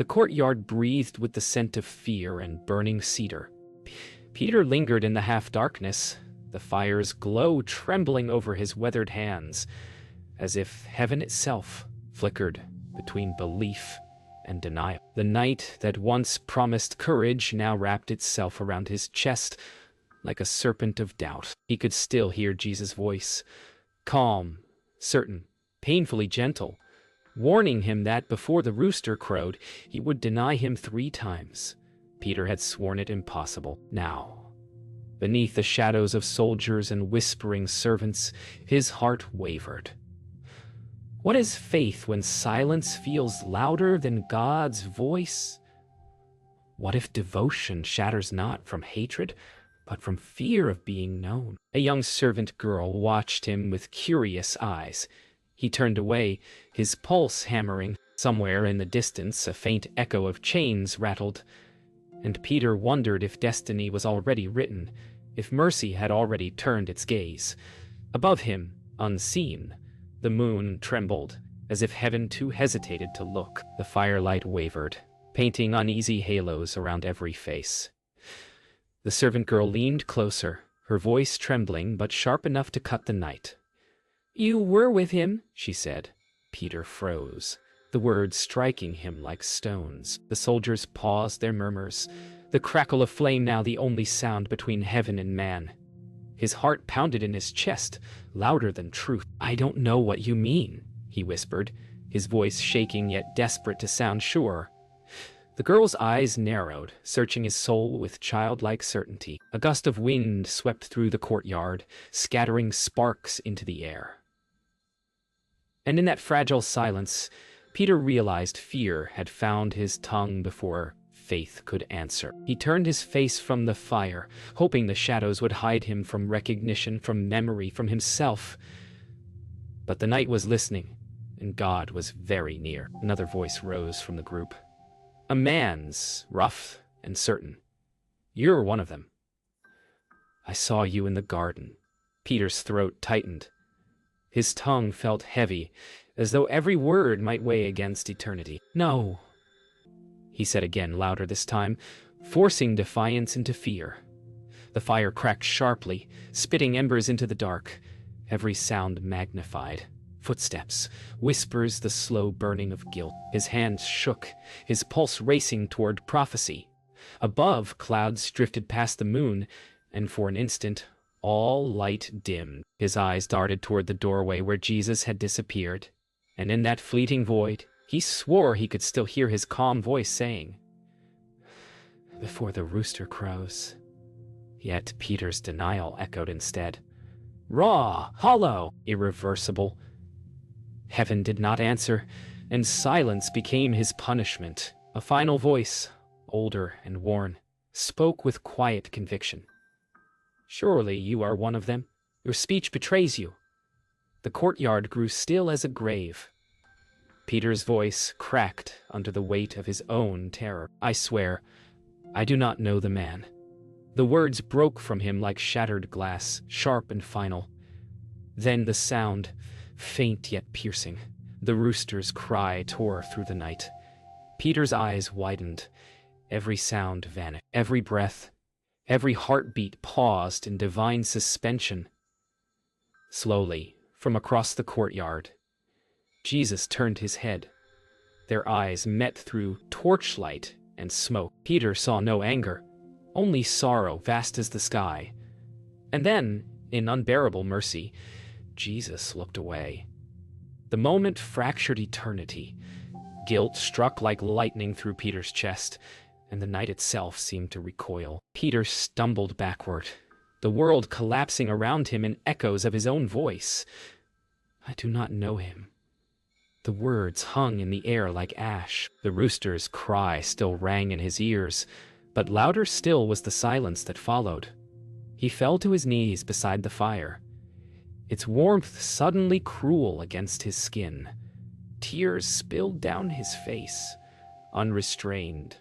The courtyard breathed with the scent of fear and burning cedar. Peter lingered in the half-darkness, the fire's glow trembling over his weathered hands, as if heaven itself flickered between belief and denial. The night that once promised courage now wrapped itself around his chest like a serpent of doubt. He could still hear Jesus' voice, calm, certain, painfully gentle, warning him that before the rooster crowed, he would deny him 3 times. Peter had sworn it impossible. Now, beneath the shadows of soldiers and whispering servants, his heart wavered. What is faith when silence feels louder than God's voice? What if devotion shatters not from hatred, but from fear of being known? A young servant girl watched him with curious eyes. He turned away, his pulse hammering. Somewhere in the distance, a faint echo of chains rattled, and Peter wondered if destiny was already written, if mercy had already turned its gaze. Above him, unseen, the moon trembled, as if heaven too hesitated to look. The firelight wavered, painting uneasy halos around every face. The servant girl leaned closer, her voice trembling but sharp enough to cut the night. "You were with him," she said. Peter froze, the words striking him like stones. The soldiers paused their murmurs, the crackle of flame now the only sound between heaven and man. His heart pounded in his chest, louder than truth. "I don't know what you mean," he whispered, his voice shaking yet desperate to sound sure. The girl's eyes narrowed, searching his soul with childlike certainty. A gust of wind swept through the courtyard, scattering sparks into the air. And in that fragile silence, Peter realized fear had found his tongue before faith could answer. He turned his face from the fire, hoping the shadows would hide him from recognition, from memory, from himself. But the night was listening, and God was very near. Another voice rose from the group. A man's, rough and certain. "You're one of them. I saw you in the garden." Peter's throat tightened. His tongue felt heavy, as though every word might weigh against eternity. "No," he said again, louder this time, forcing defiance into fear. The fire cracked sharply, spitting embers into the dark, every sound magnified. Footsteps, whispers, the slow burning of guilt. His hands shook, his pulse racing toward prophecy. Above, clouds drifted past the moon, and for an instant, all light dimmed. His eyes darted toward the doorway where Jesus had disappeared, and in that fleeting void, he swore he could still hear his calm voice saying, "Before the rooster crows." Yet Peter's denial echoed instead. Raw, hollow, irreversible. Heaven did not answer, and silence became his punishment. A final voice, older and worn, spoke with quiet conviction. "Surely you are one of them. Your speech betrays you." The courtyard grew still as a grave. Peter's voice cracked under the weight of his own terror. "I swear, I do not know the man." The words broke from him like shattered glass, sharp and final. Then the sound, faint yet piercing, the rooster's cry tore through the night. Peter's eyes widened. Every sound vanished. Every breath, every heartbeat paused in divine suspension. Slowly, from across the courtyard, Jesus turned his head. Their eyes met through torchlight and smoke. Peter saw no anger, only sorrow vast as the sky. And then, in unbearable mercy, Jesus looked away. The moment fractured eternity. Guilt struck like lightning through Peter's chest, and the night itself seemed to recoil. Peter stumbled backward, the world collapsing around him in echoes of his own voice. "I do not know him." The words hung in the air like ash. The rooster's cry still rang in his ears, but louder still was the silence that followed. He fell to his knees beside the fire, its warmth suddenly cruel against his skin. Tears spilled down his face, unrestrained,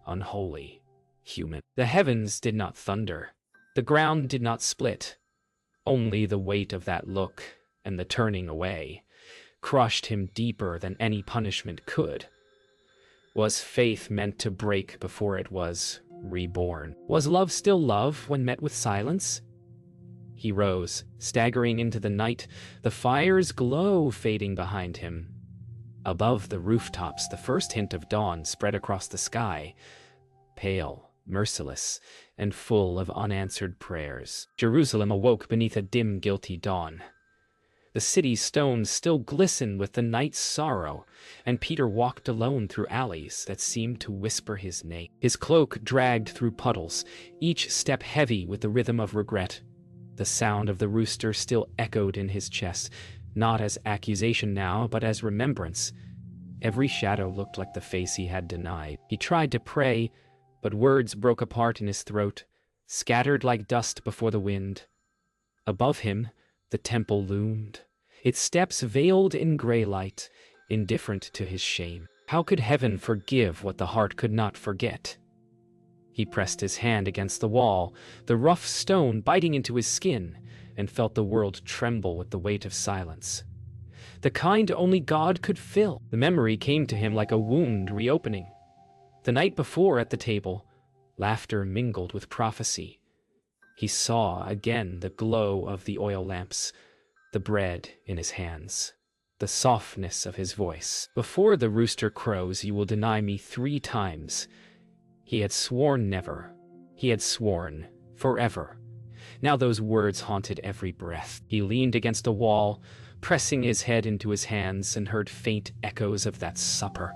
unholy, human. The heavens did not thunder. The ground did not split. Only the weight of that look and the turning away crushed him deeper than any punishment could. Was faith meant to break before it was reborn? Was love still love when met with silence? He rose, staggering into the night, the fire's glow fading behind him. Above the rooftops, the first hint of dawn spread across the sky, pale, merciless, and full of unanswered prayers. Jerusalem awoke beneath a dim, guilty dawn. The city's stones still glistened with the night's sorrow, and Peter walked alone through alleys that seemed to whisper his name. His cloak dragged through puddles, each step heavy with the rhythm of regret. The sound of the rooster still echoed in his chest, not as accusation now, but as remembrance. Every shadow looked like the face he had denied. He tried to pray, but words broke apart in his throat, scattered like dust before the wind. Above him, the temple loomed, its steps veiled in gray light, indifferent to his shame. How could heaven forgive what the heart could not forget? He pressed his hand against the wall, the rough stone biting into his skin, and felt the world tremble with the weight of silence. The kind only God could fill. The memory came to him like a wound reopening. The night before at the table, laughter mingled with prophecy. He saw again the glow of the oil lamps, the bread in his hands, the softness of his voice. Before the rooster crows, you will deny me 3 times. He had sworn never. He had sworn forever. Now those words haunted every breath. He leaned against a wall, pressing his head into his hands, and heard faint echoes of that supper.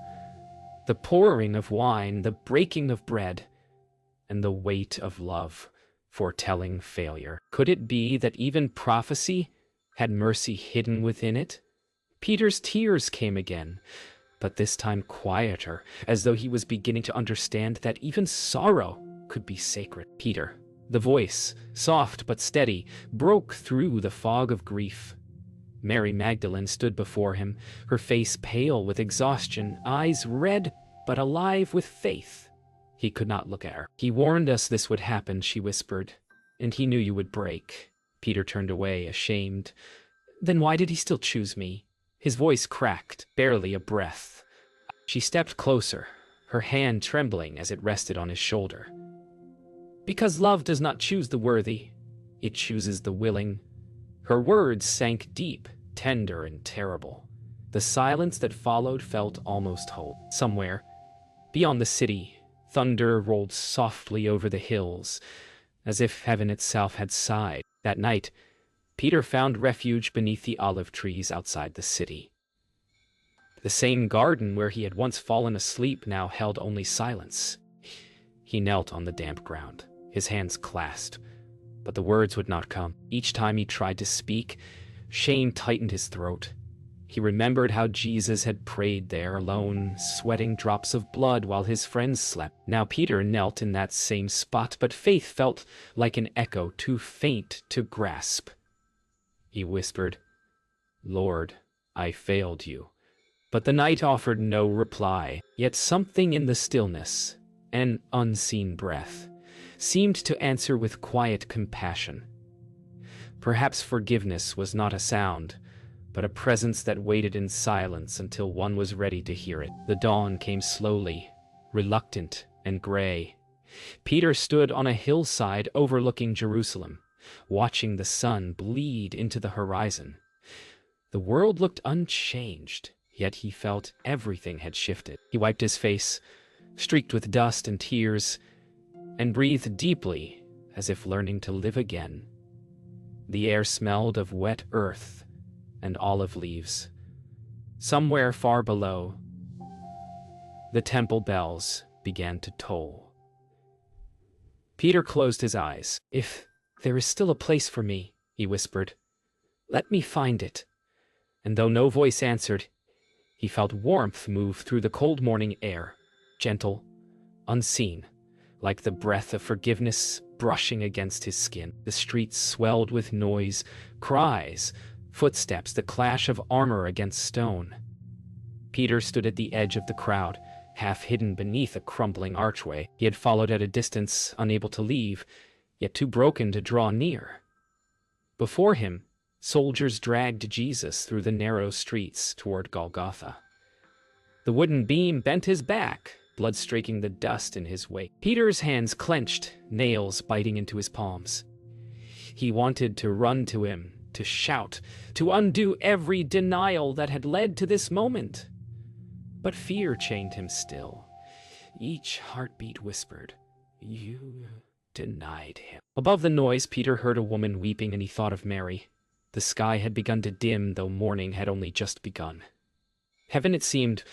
The pouring of wine, the breaking of bread, and the weight of love, foretelling failure. Could it be that even prophecy had mercy hidden within it? Peter's tears came again, but this time quieter, as though he was beginning to understand that even sorrow could be sacred. Peter, the voice, soft but steady, broke through the fog of grief. Mary Magdalene stood before him, her face pale with exhaustion, eyes red but alive with faith. He could not look at her. He warned us this would happen, she whispered, and he knew you would break. Peter turned away, ashamed. Then why did he still choose me? His voice cracked, barely a breath. She stepped closer, her hand trembling as it rested on his shoulder. Because love does not choose the worthy, it chooses the willing. Her words sank deep, tender and terrible. The silence that followed felt almost whole. Somewhere, beyond the city, thunder rolled softly over the hills, as if heaven itself had sighed. That night, Peter found refuge beneath the olive trees outside the city. The same garden where he had once fallen asleep now held only silence. He knelt on the damp ground, his hands clasped, but the words would not come. Each time he tried to speak, shame tightened his throat. He remembered how Jesus had prayed there alone, sweating drops of blood while his friends slept. Now Peter knelt in that same spot, but faith felt like an echo too faint to grasp. He whispered, "Lord, I failed you." But the night offered no reply, yet something in the stillness, an unseen breath, seemed to answer with quiet compassion. Perhaps forgiveness was not a sound, but a presence that waited in silence until one was ready to hear it. The dawn came slowly, reluctant and gray. Peter stood on a hillside overlooking Jerusalem, watching the sun bleed into the horizon. The world looked unchanged, yet he felt everything had shifted. He wiped his face, streaked with dust and tears, and breathed deeply, as if learning to live again. The air smelled of wet earth and olive leaves. Somewhere far below, the temple bells began to toll. Peter closed his eyes. "If there is still a place for me," he whispered, "let me find it." And though no voice answered, he felt warmth move through the cold morning air, gentle, unseen, like the breath of forgiveness brushing against his skin. The streets swelled with noise, cries, footsteps, the clash of armor against stone. Peter stood at the edge of the crowd, half hidden beneath a crumbling archway. He had followed at a distance, unable to leave, yet too broken to draw near. Before him, soldiers dragged Jesus through the narrow streets toward Golgotha. The wooden beam bent his back, blood streaking the dust in his wake. Peter's hands clenched, nails biting into his palms. He wanted to run to him, to shout, to undo every denial that had led to this moment. But fear chained him still. Each heartbeat whispered, "You denied him." Above the noise, Peter heard a woman weeping, and he thought of Mary. The sky had begun to dim, though morning had only just begun. Heaven, it seemed,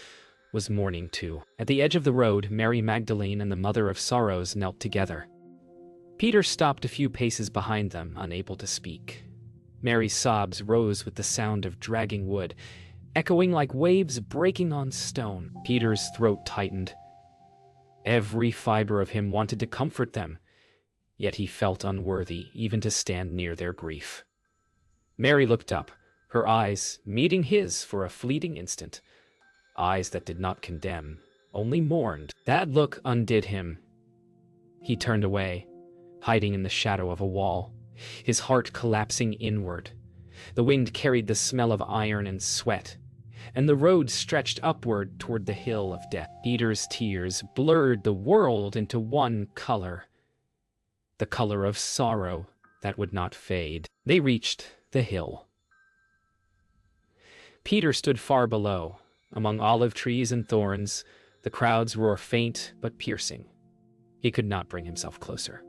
was mourning too. At the edge of the road, Mary Magdalene and the Mother of Sorrows knelt together. Peter stopped a few paces behind them, unable to speak. Mary's sobs rose with the sound of dragging wood, echoing like waves breaking on stone. Peter's throat tightened. Every fiber of him wanted to comfort them, yet he felt unworthy even to stand near their grief. Mary looked up, her eyes meeting his for a fleeting instant. Eyes that did not condemn, only mourned. That look undid him. He turned away, hiding in the shadow of a wall, his heart collapsing inward. The wind carried the smell of iron and sweat, and the road stretched upward toward the hill of death. Peter's tears blurred the world into one color, the color of sorrow that would not fade. They reached the hill. Peter stood far below, among olive trees and thorns, the crowd's roar faint but piercing. He could not bring himself closer.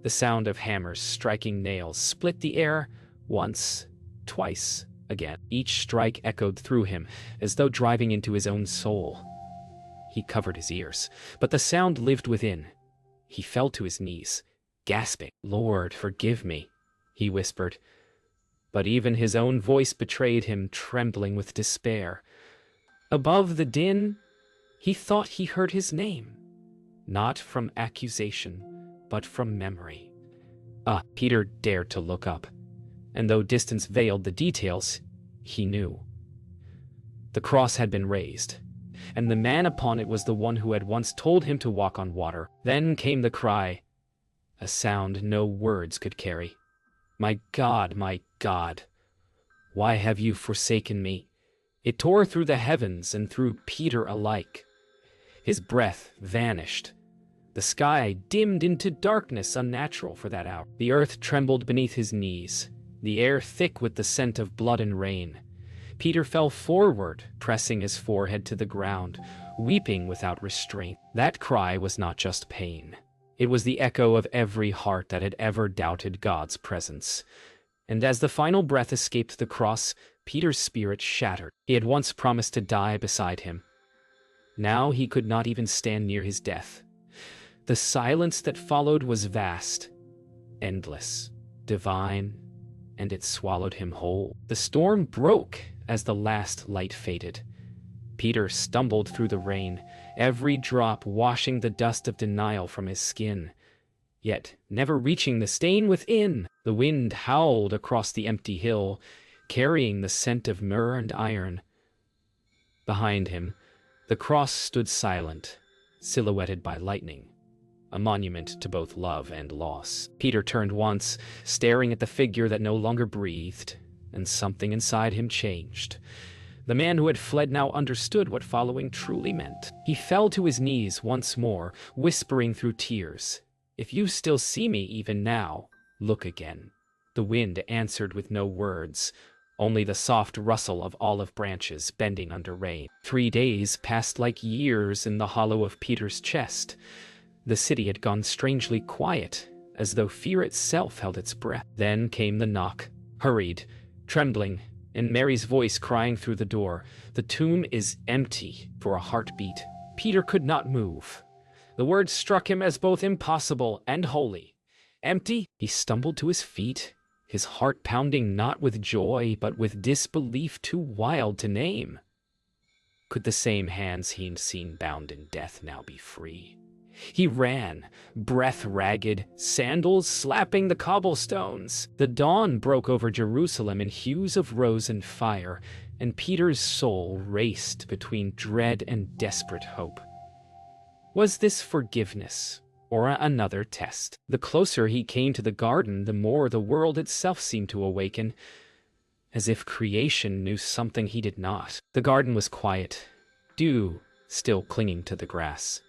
The sound of hammers striking nails split the air once, twice, again. Each strike echoed through him, as though driving into his own soul. He covered his ears, but the sound lived within. He fell to his knees, gasping. "Lord, forgive me," he whispered. But even his own voice betrayed him, trembling with despair. Above the din, he thought he heard his name, not from accusation, but from memory. Peter dared to look up, and though distance veiled the details, he knew. The cross had been raised, and the man upon it was the one who had once told him to walk on water. Then came the cry, a sound no words could carry. My God, why have you forsaken me?" It tore through the heavens and through Peter alike. His breath vanished. The sky dimmed into darkness unnatural for that hour. The earth trembled beneath his knees, the air thick with the scent of blood and rain. Peter fell forward, pressing his forehead to the ground, weeping without restraint. That cry was not just pain. It was the echo of every heart that had ever doubted God's presence. And as the final breath escaped the cross, Peter's spirit shattered. He had once promised to die beside him. Now he could not even stand near his death. The silence that followed was vast, endless, divine, and it swallowed him whole. The storm broke as the last light faded. Peter stumbled through the rain, every drop washing the dust of denial from his skin, yet never reaching the stain within. The wind howled across the empty hill, carrying the scent of myrrh and iron. Behind him, the cross stood silent, silhouetted by lightning, a monument to both love and loss. Peter turned once, staring at the figure that no longer breathed, and something inside him changed. The man who had fled now understood what following truly meant. He fell to his knees once more, whispering through tears, "If you still see me even now, look again." The wind answered with no words, only the soft rustle of olive branches bending under rain. 3 days passed like years in the hollow of Peter's chest. The city had gone strangely quiet, as though fear itself held its breath. Then came the knock, hurried, trembling, and Mary's voice crying through the door, "The tomb is empty." For a heartbeat, Peter could not move. The words struck him as both impossible and holy. Empty? He stumbled to his feet, his heart pounding not with joy, but with disbelief too wild to name. Could the same hands he'd seen bound in death now be free? He ran, breath ragged, sandals slapping the cobblestones. The dawn broke over Jerusalem in hues of rose and fire, and Peter's soul raced between dread and desperate hope. Was this forgiveness, or another test? The closer he came to the garden, the more the world itself seemed to awaken, as if creation knew something he did not. The garden was quiet, dew still clinging to the grass.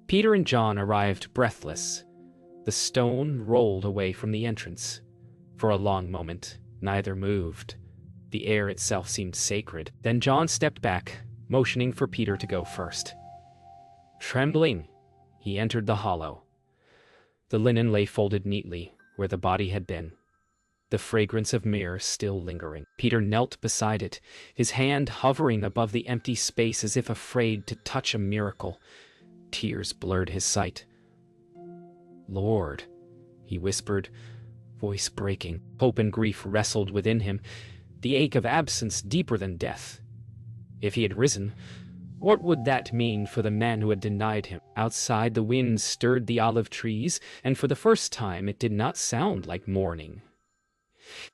Peter and John arrived breathless. The stone rolled away from the entrance. For a long moment, neither moved. The air itself seemed sacred. Then John stepped back, motioning for Peter to go first. Trembling, he entered the hollow. The linen lay folded neatly where the body had been, the fragrance of myrrh still lingering. Peter knelt beside it, his hand hovering above the empty space as if afraid to touch a miracle. Tears blurred his sight. "Lord," he whispered, voice breaking. Hope and grief wrestled within him, the ache of absence deeper than death. If he had risen, what would that mean for the man who had denied him? Outside, the wind stirred the olive trees, and for the first time it did not sound like mourning.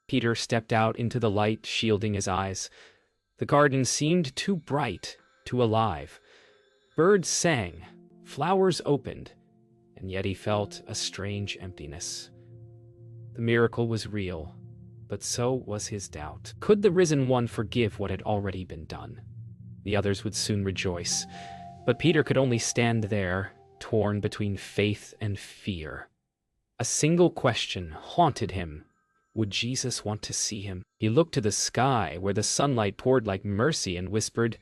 Peter stepped out into the light, shielding his eyes. The garden seemed too bright, too alive. Birds sang, flowers opened, and yet he felt a strange emptiness. The miracle was real, but so was his doubt. Could the risen one forgive what had already been done? The others would soon rejoice, but Peter could only stand there, torn between faith and fear. A single question haunted him. Would Jesus want to see him? He looked to the sky, where the sunlight poured like mercy, and whispered,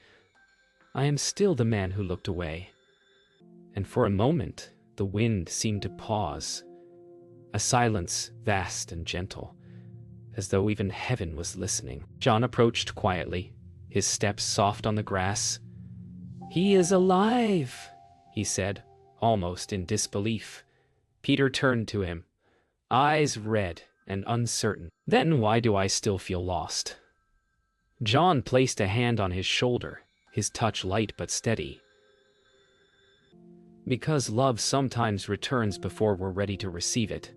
"I am still the man who looked away." And for a moment, the wind seemed to pause, a silence vast and gentle, as though even heaven was listening. John approached quietly, his steps soft on the grass. "He is alive," he said, almost in disbelief. Peter turned to him, eyes red and uncertain. "Then why do I still feel lost?" John placed a hand on his shoulder, his touch light but steady. "Because love sometimes returns before we're ready to receive it."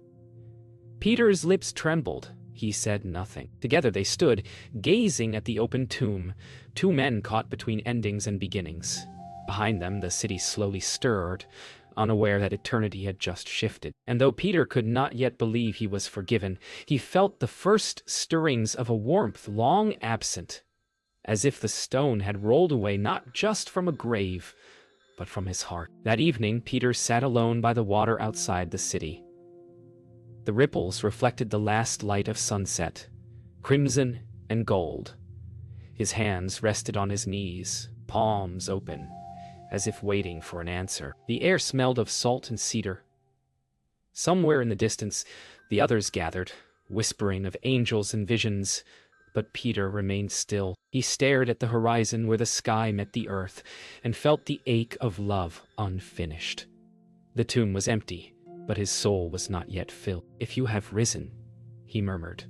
Peter's lips trembled. He said nothing. Together they stood, gazing at the open tomb, two men caught between endings and beginnings. Behind them, the city slowly stirred, unaware that eternity had just shifted. And though Peter could not yet believe he was forgiven, he felt the first stirrings of a warmth long absent, as if the stone had rolled away not just from a grave, but from his heart. That evening, Peter sat alone by the water outside the city. The ripples reflected the last light of sunset, crimson and gold. His hands rested on his knees, palms open, as if waiting for an answer. The air smelled of salt and cedar. Somewhere in the distance, the others gathered, whispering of angels and visions, but Peter remained still. He stared at the horizon where the sky met the earth, and felt the ache of love unfinished. The tomb was empty, but his soul was not yet filled. "If you have risen," he murmured,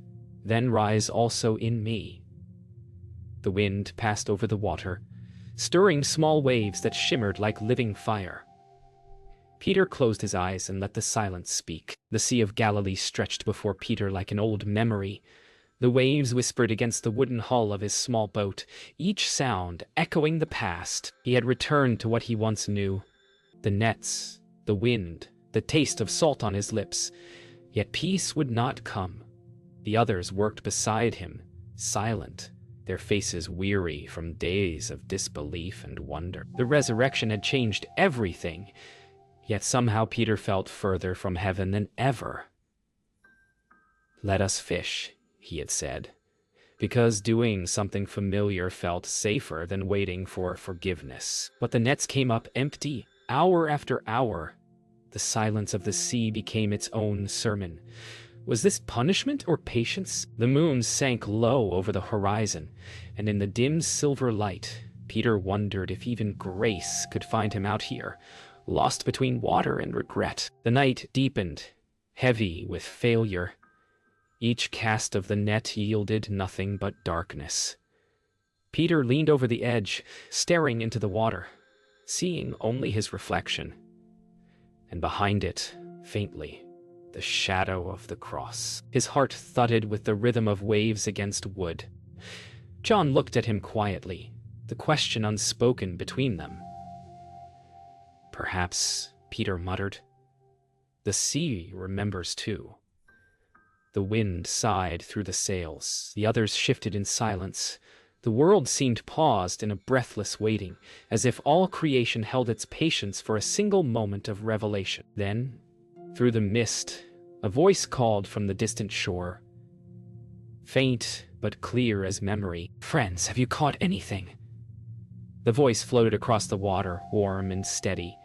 "then rise also in me." The wind passed over the water, stirring small waves that shimmered like living fire. Peter closed his eyes and let the silence speak. The Sea of Galilee stretched before Peter like an old memory. The waves whispered against the wooden hull of his small boat, each sound echoing the past. He had returned to what he once knew: the nets, the wind, the taste of salt on his lips. Yet peace would not come. The others worked beside him, silent, their faces weary from days of disbelief and wonder. The resurrection had changed everything, yet somehow Peter felt further from heaven than ever. "Let us fish," he had said, because doing something familiar felt safer than waiting for forgiveness. But the nets came up empty, hour after hour. The silence of the sea became its own sermon. Was this punishment or patience? The moon sank low over the horizon, and in the dim silver light, Peter wondered if even grace could find him out here, lost between water and regret. The night deepened, heavy with failure. Each cast of the net yielded nothing but darkness. Peter leaned over the edge, staring into the water, seeing only his reflection. And behind it, faintly, the shadow of the cross. His heart thudded with the rhythm of waves against wood. John looked at him quietly, the question unspoken between them. "Perhaps," Peter muttered, "the sea remembers too." The wind sighed through the sails. The others shifted in silence, The world seemed paused in a breathless waiting, as if all creation held its patience for a single moment of revelation. Then, through the mist, a voice called from the distant shore, faint but clear as memory. "Friends, have you caught anything?" The voice floated across the water, warm and steady.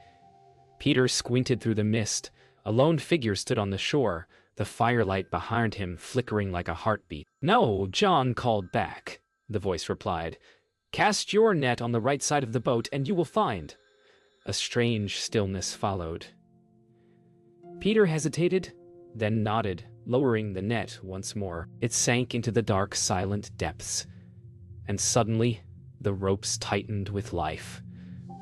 Peter squinted through the mist. A lone figure stood on the shore, the firelight behind him flickering like a heartbeat. "No," John called back. The voice replied, "Cast your net on the right side of the boat and you will find." A strange stillness followed. Peter hesitated, then nodded, lowering the net once more. It sank into the dark, silent depths, and suddenly the ropes tightened with life.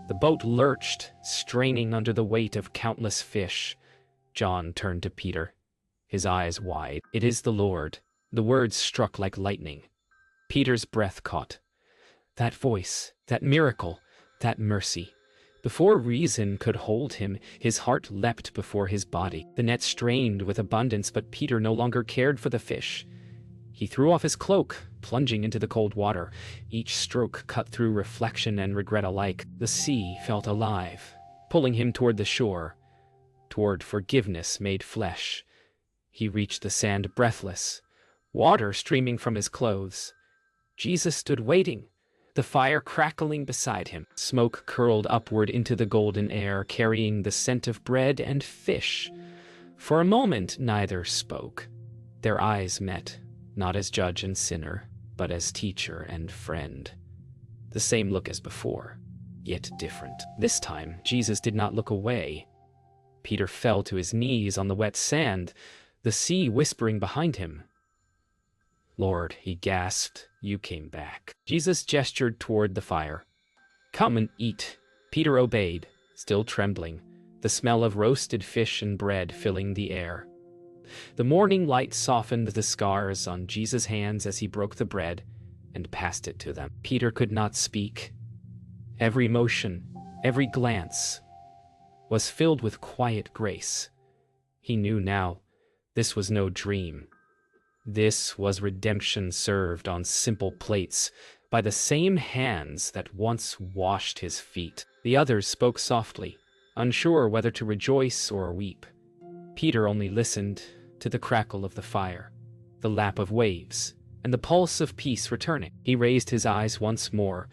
The boat lurched, straining under the weight of countless fish. John turned to Peter, his eyes wide. "It is the Lord." The words struck like lightning. Peter's breath caught. That voice, that miracle, that mercy. Before reason could hold him, his heart leapt before his body. The net strained with abundance, but Peter no longer cared for the fish. He threw off his cloak, plunging into the cold water. Each stroke cut through reflection and regret alike. The sea felt alive, pulling him toward the shore, toward forgiveness made flesh. He reached the sand breathless, water streaming from his clothes. Jesus stood waiting, the fire crackling beside him. Smoke curled upward into the golden air, carrying the scent of bread and fish. For a moment, neither spoke. Their eyes met, not as judge and sinner, but as teacher and friend. The same look as before, yet different. This time, Jesus did not look away. Peter fell to his knees on the wet sand, the sea whispering behind him. "Lord," he gasped, "you came back." Jesus gestured toward the fire. "Come and eat." Peter obeyed, still trembling, the smell of roasted fish and bread filling the air. The morning light softened the scars on Jesus' hands as he broke the bread and passed it to them. Peter could not speak. Every motion, every glance was filled with quiet grace. He knew now this was no dream. This was redemption served on simple plates by the same hands that once washed his feet. The others spoke softly, unsure whether to rejoice or weep. Peter only listened to the crackle of the fire, the lap of waves, and the pulse of peace returning. He raised his eyes once more,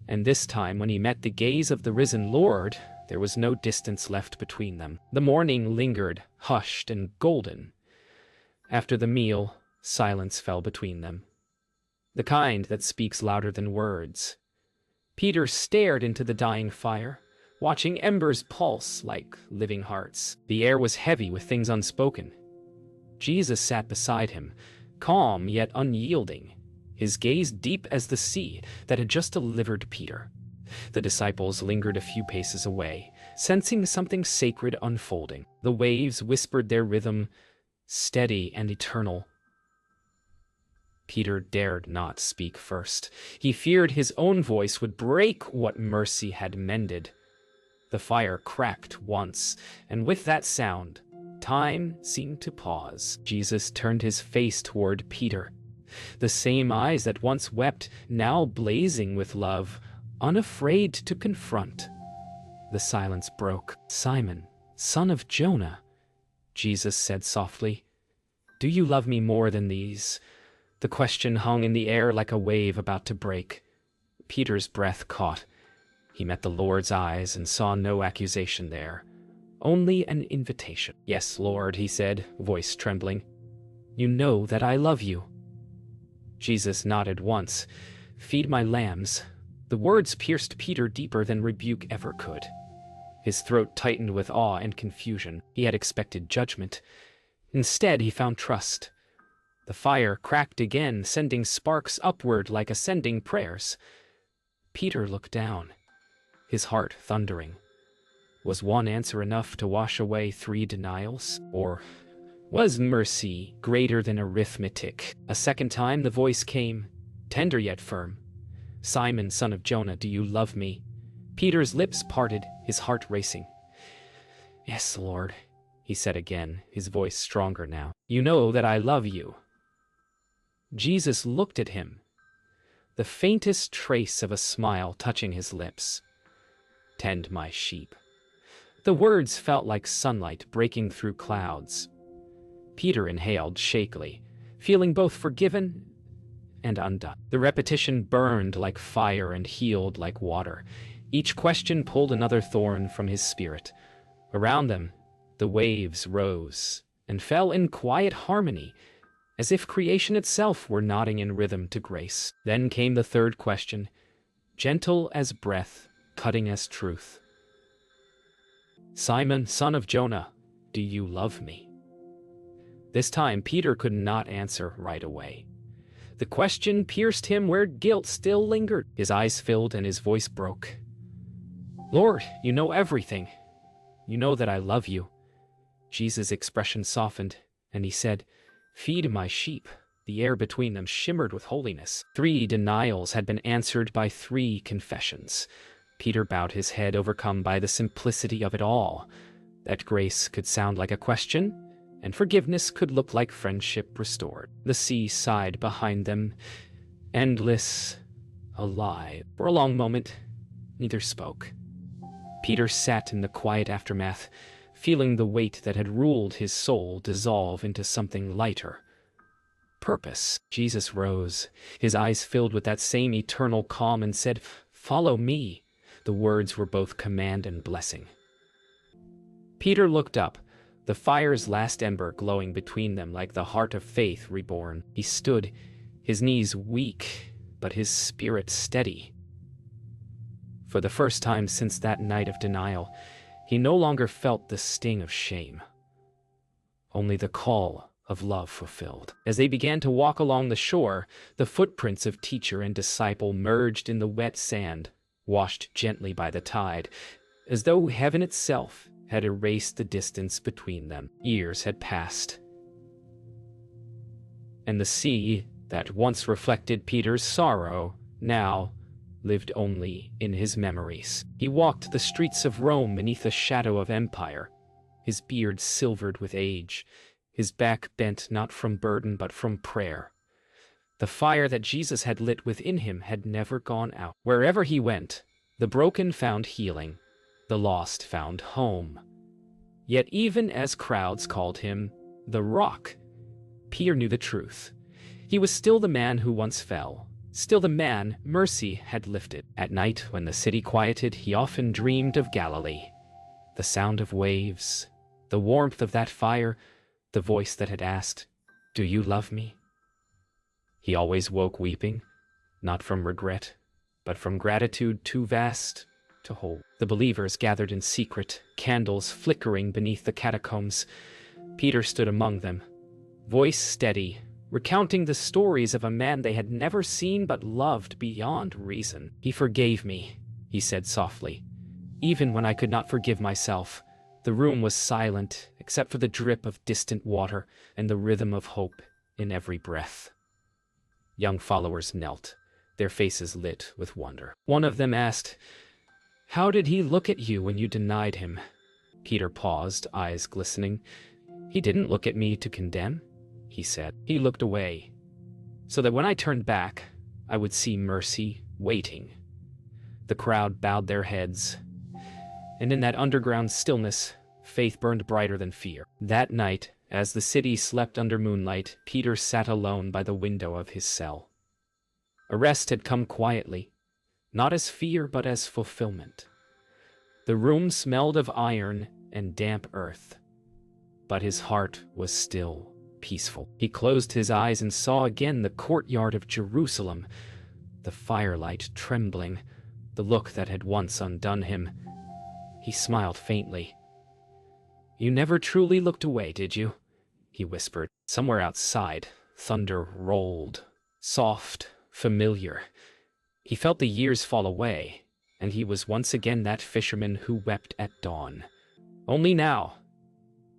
and this time when he met the gaze of the risen Lord, there was no distance left between them. The morning lingered, hushed and golden. After the meal, silence fell between them, the kind that speaks louder than words. Peter stared into the dying fire, watching embers pulse like living hearts. The air was heavy with things unspoken. Jesus sat beside him, calm yet unyielding, his gaze deep as the sea that had just delivered Peter. The disciples lingered a few paces away, sensing something sacred unfolding. The waves whispered their rhythm, steady and eternal. Peter dared not speak first. He feared his own voice would break what mercy had mended. The fire cracked once, and with that sound, time seemed to pause. Jesus turned his face toward Peter. The same eyes that once wept, now blazing with love, unafraid to confront. The silence broke. "Simon, son of Jonah," Jesus said softly, "do you love me more than these?" The question hung in the air like a wave about to break. Peter's breath caught. He met the Lord's eyes and saw no accusation there, only an invitation. "Yes, Lord," he said, voice trembling. "You know that I love you." Jesus nodded once. "Feed my lambs." The words pierced Peter deeper than rebuke ever could. His throat tightened with awe and confusion. He had expected judgment. Instead, he found trust. The fire cracked again, sending sparks upward like ascending prayers. Peter looked down, his heart thundering. Was one answer enough to wash away 3 denials? Or was mercy greater than arithmetic? A second time the voice came, tender yet firm. "Simon, son of Jonah, do you love me?" Peter's lips parted, his heart racing. "Yes, Lord," he said again, his voice stronger now. "You know that I love you." Jesus looked at him. the faintest trace of a smile touching his lips. "Tend my sheep." The words felt like sunlight breaking through clouds. Peter inhaled shakily, feeling both forgiven and undone. The repetition burned like fire and healed like water. Each question pulled another thorn from his spirit. Around them, the waves rose and fell in quiet harmony, as if creation itself were nodding in rhythm to grace. Then came the third question, gentle as breath, cutting as truth. "Simon, son of Jonah, do you love me?" This time, Peter could not answer right away. The question pierced him where guilt still lingered. His eyes filled and his voice broke. "Lord, you know everything. You know that I love you." Jesus' expression softened, and he said, "Feed my sheep." The air between them shimmered with holiness. 3 denials had been answered by 3 confessions. Peter bowed his head, overcome by the simplicity of it all. That grace could sound like a question, and forgiveness could look like friendship restored. The sea sighed behind them, endless, alive. For a long moment, neither spoke. Peter sat in the quiet aftermath, feeling the weight that had ruled his soul dissolve into something lighter. Purpose. Jesus rose, his eyes filled with that same eternal calm, and said, "Follow me." The words were both command and blessing. Peter looked up, the fire's last ember glowing between them like the heart of faith reborn. He stood, his knees weak, but his spirit steady. For the first time since that night of denial, he no longer felt the sting of shame, only the call of love fulfilled. As they began to walk along the shore, the footprints of teacher and disciple merged in the wet sand, washed gently by the tide, as though heaven itself had erased the distance between them. Years had passed, and the sea that once reflected Peter's sorrow now lived only in his memories. He walked the streets of Rome beneath the shadow of empire, his beard silvered with age, his back bent not from burden but from prayer. The fire that Jesus had lit within him had never gone out. Wherever he went, the broken found healing, the lost found home. Yet even as crowds called him the Rock, Peter knew the truth. He was still the man who once fell, still the man mercy had lifted. At night, when the city quieted, he often dreamed of Galilee. The sound of waves, the warmth of that fire, the voice that had asked, "Do you love me?" He always woke weeping, not from regret, but from gratitude too vast to hold. The believers gathered in secret, candles flickering beneath the catacombs. Peter stood among them, voice steady, recounting the stories of a man they had never seen but loved beyond reason. "He forgave me," he said softly, "even when I could not forgive myself." The room was silent, except for the drip of distant water and the rhythm of hope in every breath. Young followers knelt, their faces lit with wonder. One of them asked, "How did he look at you when you denied him?" Peter paused, eyes glistening. "He didn't look at me to condemn," he said. "He looked away, so that when I turned back, I would see mercy waiting." The crowd bowed their heads, and in that underground stillness, faith burned brighter than fear. That night, as the city slept under moonlight, Peter sat alone by the window of his cell. Arrest had come quietly, not as fear but as fulfillment. The room smelled of iron and damp earth, but his heart was still peaceful. He closed his eyes and saw again the courtyard of Jerusalem, the firelight trembling, the look that had once undone him. He smiled faintly. "You never truly looked away, did you?" he whispered. Somewhere outside, thunder rolled, soft, familiar. He felt the years fall away, and he was once again that fisherman who wept at dawn. Only now,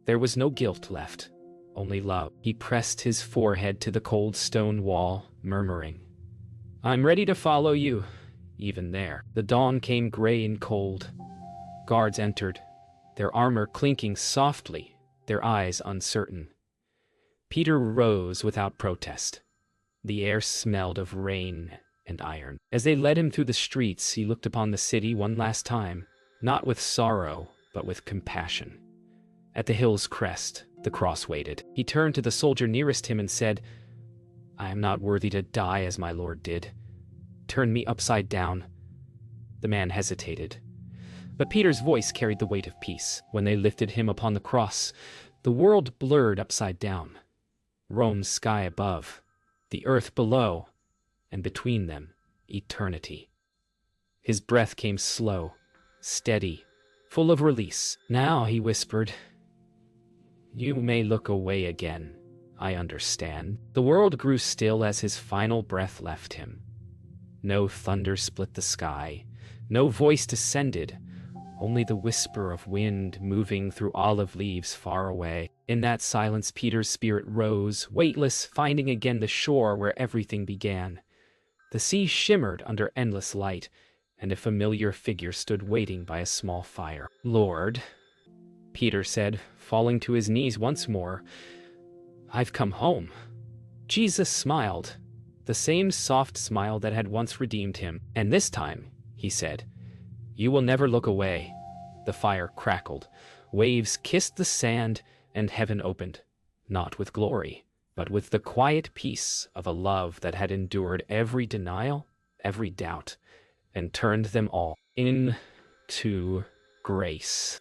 there was no guilt left, only love. He pressed his forehead to the cold stone wall, murmuring, "I'm ready to follow you, even there." The dawn came gray and cold. Guards entered, their armor clinking softly, their eyes uncertain. Peter rose without protest. The air smelled of rain and iron. As they led him through the streets, he looked upon the city one last time, not with sorrow, but with compassion. At the hill's crest, the cross waited. He turned to the soldier nearest him and said, "I am not worthy to die as my Lord did. Turn me upside down." The man hesitated, but Peter's voice carried the weight of peace. When they lifted him upon the cross, the world blurred upside down. Rome's sky above, the earth below, and between them, eternity. His breath came slow, steady, full of release. "Now," he whispered, "you may look away again. I understand." The world grew still as his final breath left him. No thunder split the sky. No voice descended. Only the whisper of wind moving through olive leaves far away. In that silence, Peter's spirit rose, weightless, finding again the shore where everything began. The sea shimmered under endless light, and a familiar figure stood waiting by a small fire. "Lord," Peter said, falling to his knees once more, "I've come home." Jesus smiled, the same soft smile that had once redeemed him. "And this time," he said, "you will never look away." The fire crackled, waves kissed the sand, and heaven opened, not with glory, but with the quiet peace of a love that had endured every denial, every doubt, and turned them all into grace.